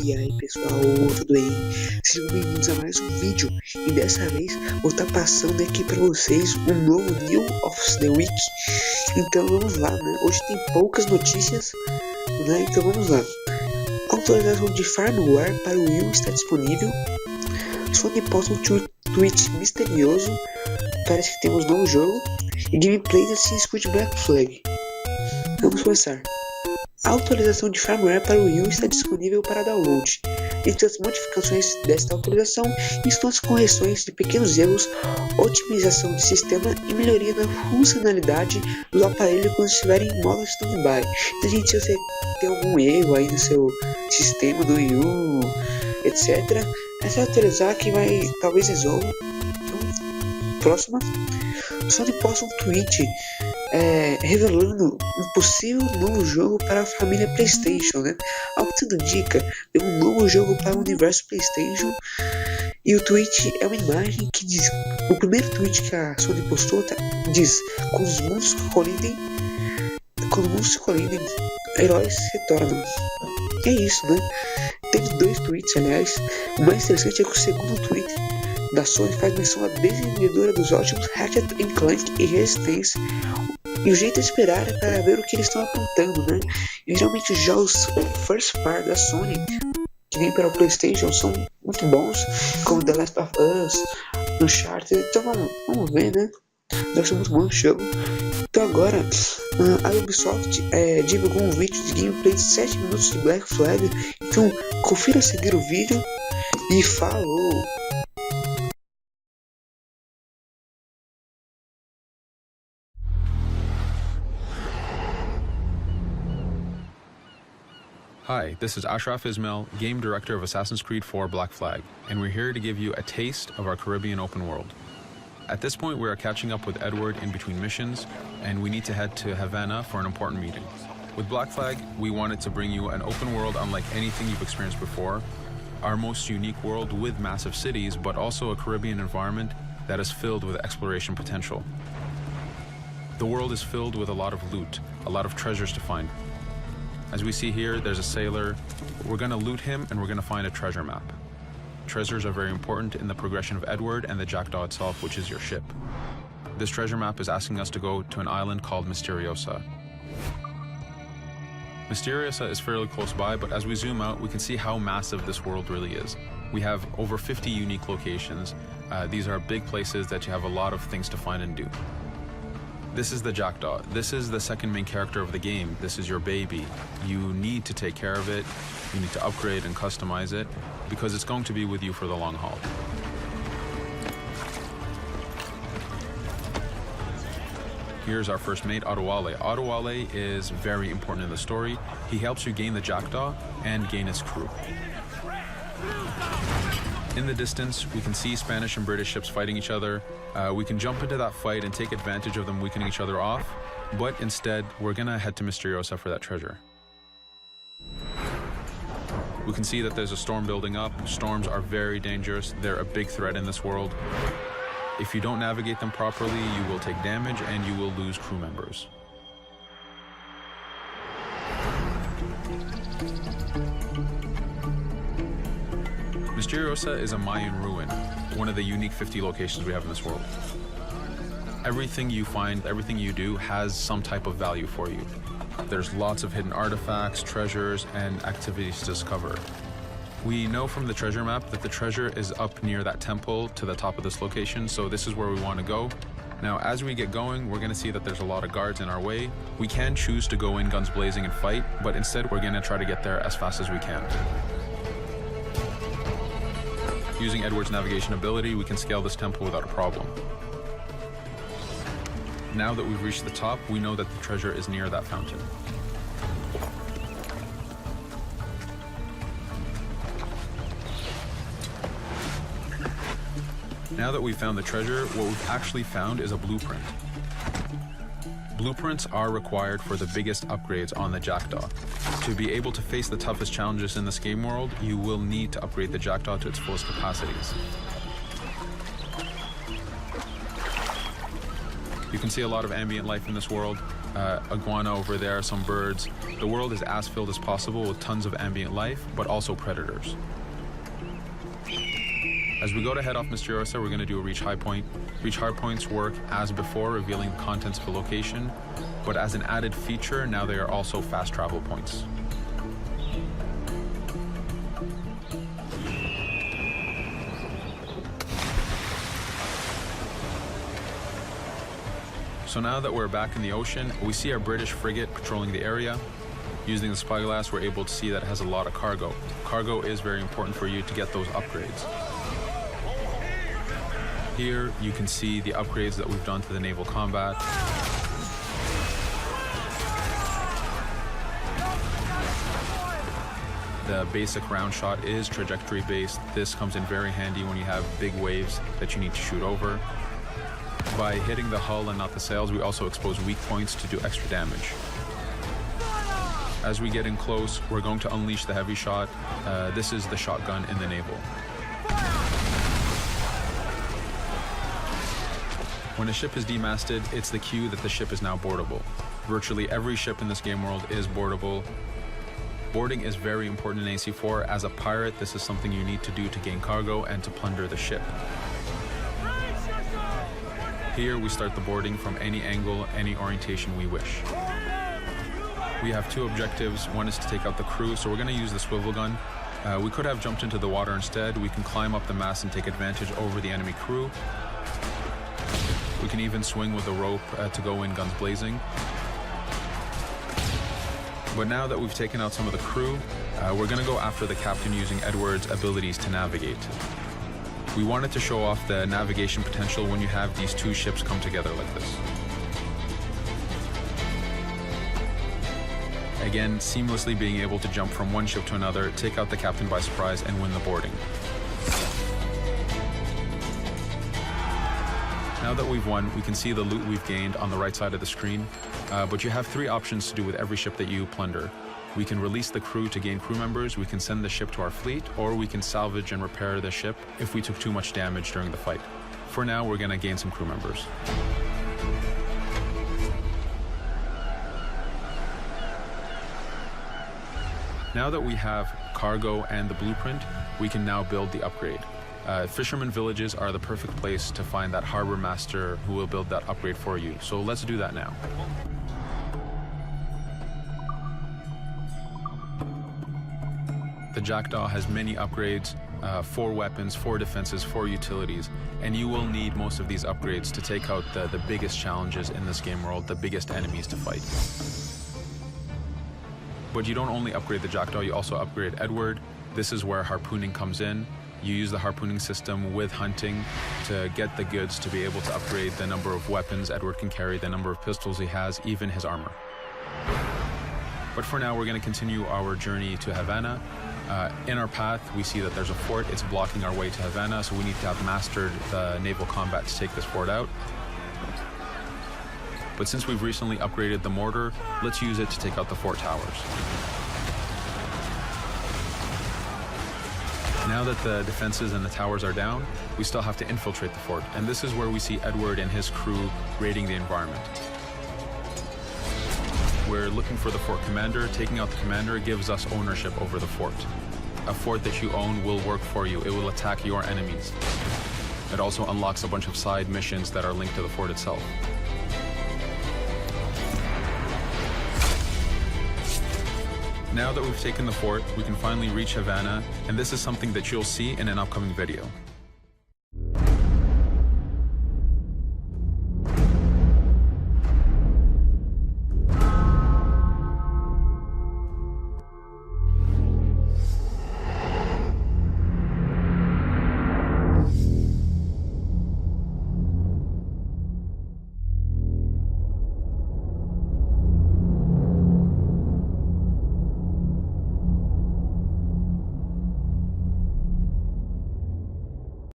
E aí pessoal, tudo bem? Sejam bem-vindos a mais um vídeo. E dessa vez vou estar passando aqui para vocês um novo New of the Week. Então vamos lá, né? Hoje tem poucas notícias, né? Então vamos lá. Atualização de firmware para o Wii U está disponível. Sony posta um tweet misterioso. Parece que temos novo jogo. E gameplay de Assassin's Creed Black Flag. Vamos começar. A atualização de firmware para o Wii U está disponível para download. Entre as modificações desta atualização estão as correções de pequenos erros, otimização de sistema e melhoria na funcionalidade do aparelho quando estiver em modo standby. Então, gente, se você tem algum erro aí no seu sistema do Wii U, etc., é só atualizar que vai talvez resolva. Então, próxima. Sony posta um tweet revelando um possível novo jogo para a família PlayStation, né? Ao que tudo indica, é um novo jogo para o universo PlayStation. E o tweet é uma imagem que diz, o primeiro tweet que a Sony postou diz: quando os mundos se colidem, heróis retornam. E é isso, né? Teve dois tweets, aliás. O mais interessante é que o segundo tweet da Sony faz menção à desenvolvedora dos ótimos Ratchet & Clank e Resistance. E o jeito de esperar é para ver o que eles estão apontando, né? E geralmente os jogos first party da Sony, que vem para o PlayStation, são muito bons, como The Last of Us, Uncharted. Então vamos ver, né? Deve ser muito bom esse jogo. Então agora, a Ubisoft divulgou um vídeo de gameplay de 7 minutos de Black Flag. Então confira a seguir o vídeo e falou! Hi, this is Ashraf Ismail, Game Director of Assassin's Creed 4 Black Flag, and we're here to give you a taste of our Caribbean open world. At this point, we are catching up with Edward in between missions, and we need to head to Havana for an important meeting. With Black Flag, we wanted to bring you an open world unlike anything you've experienced before, our most unique world with massive cities, but also a Caribbean environment that is filled with exploration potential. The world is filled with a lot of loot, a lot of treasures to find. As we see here, there's a sailor. We're going to loot him and we're going to find a treasure map. Treasures are very important in the progression of Edward and the Jackdaw itself, which is your ship. This treasure map is asking us to go to an island called Misteriosa. Misteriosa is fairly close by, but as we zoom out, we can see how massive this world really is. We have over 50 unique locations. These are big places that you have a lot of things to find and do. This is the Jackdaw. This is the second main character of the game. This is your baby. You need to take care of it. You need to upgrade and customize it because it's going to be with you for the long haul. Here's our first mate, Adewale. Adewale is very important in the story. He helps you gain the Jackdaw and gain his crew. In the distance, we can see Spanish and British ships fighting each other. We can jump into that fight and take advantage of them weakening each other off, but instead, we're gonna head to Misteriosa for that treasure. We can see that there's a storm building up. Storms are very dangerous. They're a big threat in this world. If you don't navigate them properly, you will take damage and you will lose crew members. Misteriosa is a Mayan ruin, one of the unique 50 locations we have in this world. Everything you find, everything you do has some type of value for you. There's lots of hidden artifacts, treasures, and activities to discover. We know from the treasure map that the treasure is up near that temple to the top of this location, so this is where we want to go. Now, as we get going, we're going to see that there's a lot of guards in our way. We can choose to go in guns blazing and fight, but instead we're going to try to get there as fast as we can. Using Edward's navigation ability, we can scale this temple without a problem. Now that we've reached the top, we know that the treasure is near that fountain. Now that we've found the treasure, what we've actually found is a blueprint. Blueprints are required for the biggest upgrades on the Jackdaw. To be able to face the toughest challenges in this game world, you will need to upgrade the Jackdaw to its fullest capacities. You can see a lot of ambient life in this world. iguana over there, some birds. The world is as filled as possible with tons of ambient life, but also predators. As we go to head off Mysteriosa, we're going to do a reach high point. Reach high points work as before, revealing the contents of a location, but as an added feature, now they are also fast travel points. So now that we're back in the ocean, we see our British frigate patrolling the area. Using the spyglass, we're able to see that it has a lot of cargo. Cargo is very important for you to get those upgrades. Here you can see the upgrades that we've done to the naval combat. The basic round shot is trajectory based. This comes in very handy when you have big waves that you need to shoot over. By hitting the hull and not the sails, we also expose weak points to do extra damage. As we get in close, we're going to unleash the heavy shot. This is the shotgun in the naval. When a ship is demasted, it's the cue that the ship is now boardable. Virtually every ship in this game world is boardable. Boarding is very important in AC4. As a pirate, this is something you need to do to gain cargo and to plunder the ship. Here we start the boarding from any angle, any orientation we wish. We have two objectives. One is to take out the crew, so we're going to use the swivel gun. We could have jumped into the water instead. We can climb up the mast and take advantage over the enemy crew. We can even swing with a rope to go in guns blazing. But now that we've taken out some of the crew, we're going to go after the captain using Edward's abilities to navigate. We wanted to show off the navigation potential when you have these two ships come together like this. Again, seamlessly being able to jump from one ship to another, take out the captain by surprise, and win the boarding. Now that we've won, we can see the loot we've gained on the right side of the screen, but you have three options to do with every ship that you plunder. We can release the crew to gain crew members, we can send the ship to our fleet, or we can salvage and repair the ship if we took too much damage during the fight. For now, we're going to gain some crew members. Now that we have cargo and the blueprint, we can now build the upgrade. Fisherman villages are the perfect place to find that harbor master who will build that upgrade for you. So let's do that now. The Jackdaw has many upgrades, 4 weapons, 4 defenses, 4 utilities, and you will need most of these upgrades to take out the biggest challenges in this game world, the biggest enemies to fight. But you don't only upgrade the Jackdaw, you also upgrade Edward. This is where harpooning comes in. You use the harpooning system with hunting to get the goods to be able to upgrade the number of weapons Edward can carry, the number of pistols he has, even his armor. But for now, we're going to continue our journey to Havana. In our path, we see that there's a fort. It's blocking our way to Havana, so we need to have mastered the naval combat to take this fort out. But since we've recently upgraded the mortar, let's use it to take out the fort towers. Now that the defenses and the towers are down, we still have to infiltrate the fort, and this is where we see Edward and his crew raiding the environment. We're looking for the fort commander. Taking out the commander gives us ownership over the fort. A fort that you own will work for you. It will attack your enemies. It also unlocks a bunch of side missions that are linked to the fort itself. Now that we've taken the fort, we can finally reach Havana, and this is something that you'll see in an upcoming video.